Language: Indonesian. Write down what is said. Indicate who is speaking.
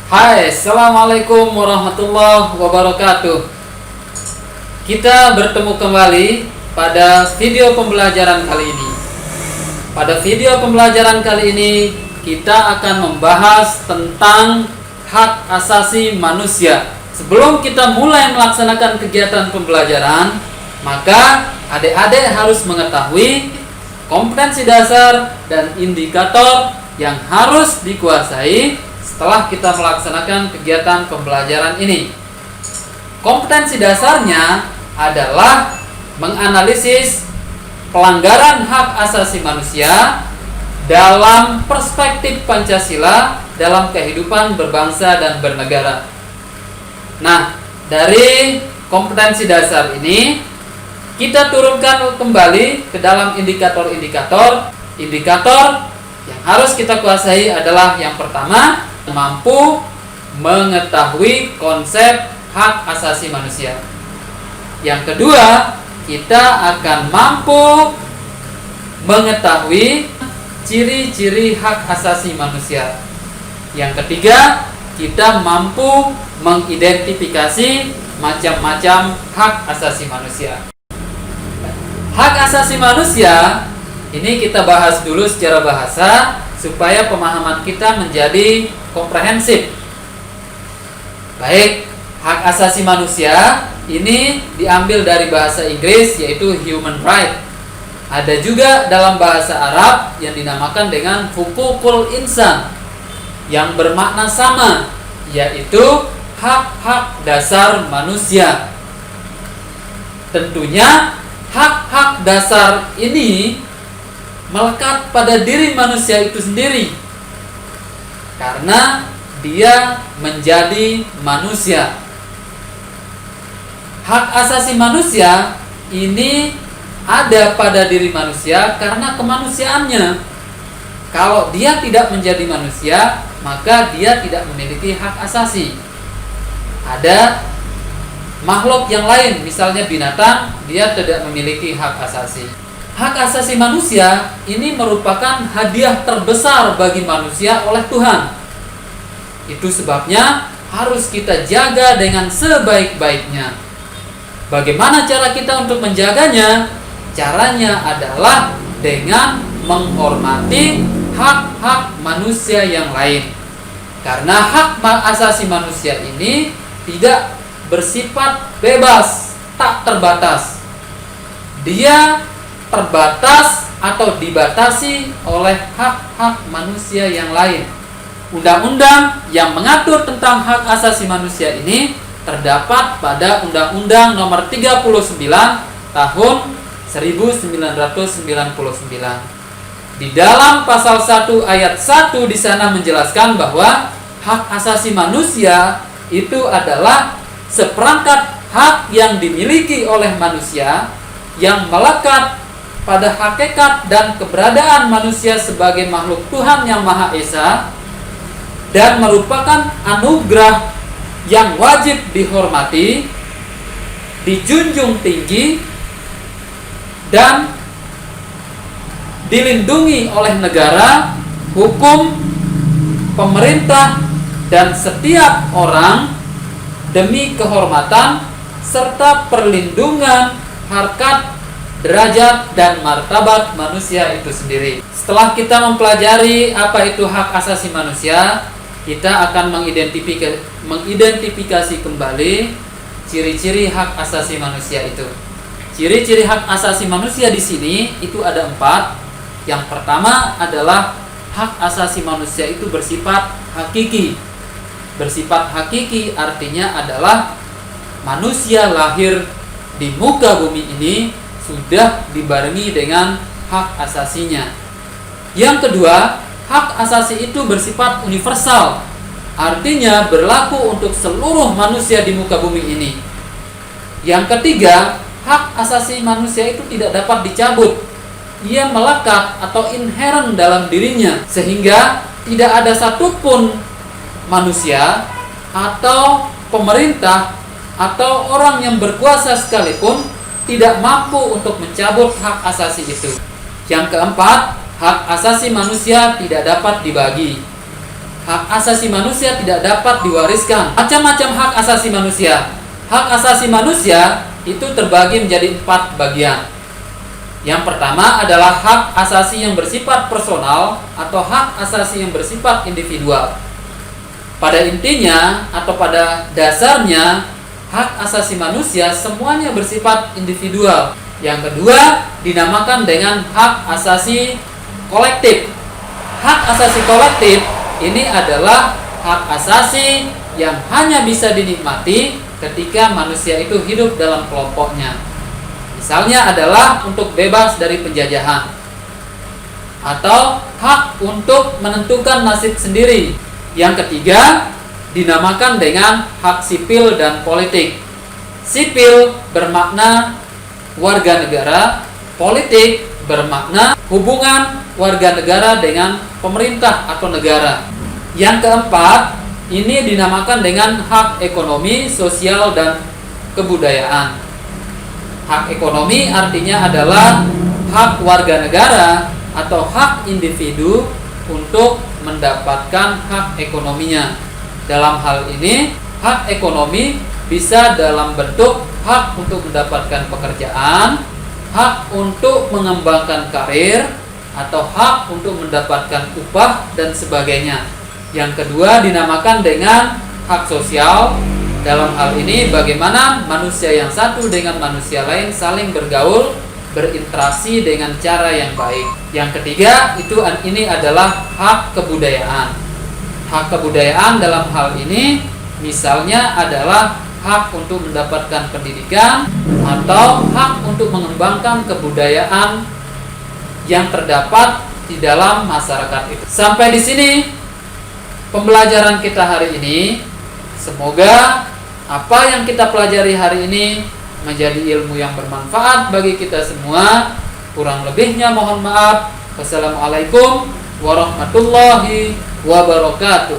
Speaker 1: Hai, Assalamualaikum warahmatullahi wabarakatuh. Kita bertemu kembali pada video pembelajaran kali ini. Pada video pembelajaran kali ini, kita akan membahas tentang hak asasi manusia. Sebelum kita mulai melaksanakan kegiatan pembelajaran, maka adik-adik harus mengetahui kompetensi dasar dan indikator yang harus dikuasai setelah kita melaksanakan kegiatan pembelajaran ini. Kompetensi dasarnya adalah menganalisis pelanggaran hak asasi manusia dalam perspektif Pancasila dalam kehidupan berbangsa dan bernegara. Nah, dari kompetensi dasar ini kita turunkan kembali ke dalam indikator-indikator. Indikator yang harus kita kuasai adalah yang pertama, mampu mengetahui konsep hak asasi manusia. Yang kedua, kita akan mampu mengetahui ciri-ciri hak asasi manusia. Yang ketiga, kita mampu mengidentifikasi macam-macam hak asasi manusia. Hak asasi manusia ini kita bahas dulu secara bahasa supaya pemahaman kita menjadi komprehensif. Baik, hak asasi manusia ini diambil dari bahasa Inggris yaitu human right. Ada juga dalam bahasa Arab yang dinamakan dengan hukukul insan yang bermakna sama, yaitu hak-hak dasar manusia. Tentunya hak-hak dasar ini melekat pada diri manusia itu sendiri karena dia menjadi manusia. Hak asasi manusia ini ada pada diri manusia karena kemanusiaannya. Kalau dia tidak menjadi manusia, maka dia tidak memiliki hak asasi. Ada makhluk yang lain, misalnya binatang, dia tidak memiliki hak asasi. Hak asasi manusia ini merupakan hadiah terbesar bagi manusia oleh Tuhan. Itu sebabnya harus kita jaga dengan sebaik-baiknya. Bagaimana cara kita untuk menjaganya? Caranya adalah dengan menghormati hak-hak manusia yang lain. Karena hak asasi manusia ini tidak bersifat bebas, tak terbatas. Dia terbatas atau dibatasi oleh hak-hak manusia yang lain. Undang-undang yang mengatur tentang hak asasi manusia ini terdapat pada Undang-Undang Nomor 39 Tahun 1999. Di dalam pasal 1 ayat 1 di sana menjelaskan bahwa hak asasi manusia itu adalah seperangkat hak yang dimiliki oleh manusia yang melekat pada hakikat dan keberadaan manusia sebagai makhluk Tuhan yang Maha Esa dan merupakan anugerah yang wajib dihormati, dijunjung tinggi, dan dilindungi oleh negara, hukum, pemerintah, dan setiap orang demi kehormatan serta perlindungan harkat, derajat, dan martabat manusia itu sendiri. Setelah kita mempelajari apa itu hak asasi manusia, kita akan mengidentifikasi kembali ciri-ciri hak asasi manusia itu. Ciri-ciri hak asasi manusia di sini itu ada 4. Yang pertama adalah hak asasi manusia itu bersifat hakiki. Bersifat hakiki artinya adalah manusia lahir di muka bumi ini sudah dibarengi dengan hak asasinya. Yang kedua, hak asasi itu bersifat universal, artinya berlaku untuk seluruh manusia di muka bumi ini. Yang ketiga, hak asasi manusia itu tidak dapat dicabut. Ia melekat atau inherent dalam dirinya, sehingga tidak ada satupun manusia atau pemerintah atau orang yang berkuasa sekalipun tidak mampu untuk mencabut hak asasi itu. Yang keempat, hak asasi manusia tidak dapat dibagi. hak asasi manusia tidak dapat diwariskan. Macam-macam hak asasi manusia. Hak asasi manusia itu terbagi menjadi 4 bagian. Yang pertama adalah hak asasi yang bersifat personal atau hak asasi yang bersifat individual. Pada intinya atau pada dasarnya, hak asasi manusia semuanya bersifat individual. Yang kedua dinamakan dengan hak asasi kolektif. Hak asasi kolektif ini adalah hak asasi yang hanya bisa dinikmati ketika manusia itu hidup dalam kelompoknya. Misalnya adalah untuk bebas dari penjajahan, atau hak untuk menentukan nasib sendiri. Yang ketiga dinamakan dengan hak sipil dan politik. Sipil bermakna warga negara, politik bermakna hubungan warga negara dengan pemerintah atau negara. Yang keempat, ini dinamakan dengan hak ekonomi, sosial, dan kebudayaan. Hak ekonomi artinya adalah hak warga negara atau hak individu untuk mendapatkan hak ekonominya. Dalam hal ini, hak ekonomi bisa dalam bentuk hak untuk mendapatkan pekerjaan, hak untuk mengembangkan karir, atau hak untuk mendapatkan upah dan sebagainya. Yang kedua dinamakan dengan hak sosial. Dalam hal ini bagaimana manusia yang satu dengan manusia lain saling bergaul, berinteraksi dengan cara yang baik. Yang ketiga ini adalah hak kebudayaan. Hak kebudayaan dalam hal ini misalnya adalah hak untuk mendapatkan pendidikan atau hak untuk mengembangkan kebudayaan yang terdapat di dalam masyarakat itu. Sampai di sini pembelajaran kita hari ini. Semoga apa yang kita pelajari hari ini menjadi ilmu yang bermanfaat bagi kita semua. Kurang lebihnya mohon maaf. Wassalamualaikum warahmatullahi wabarakatuh.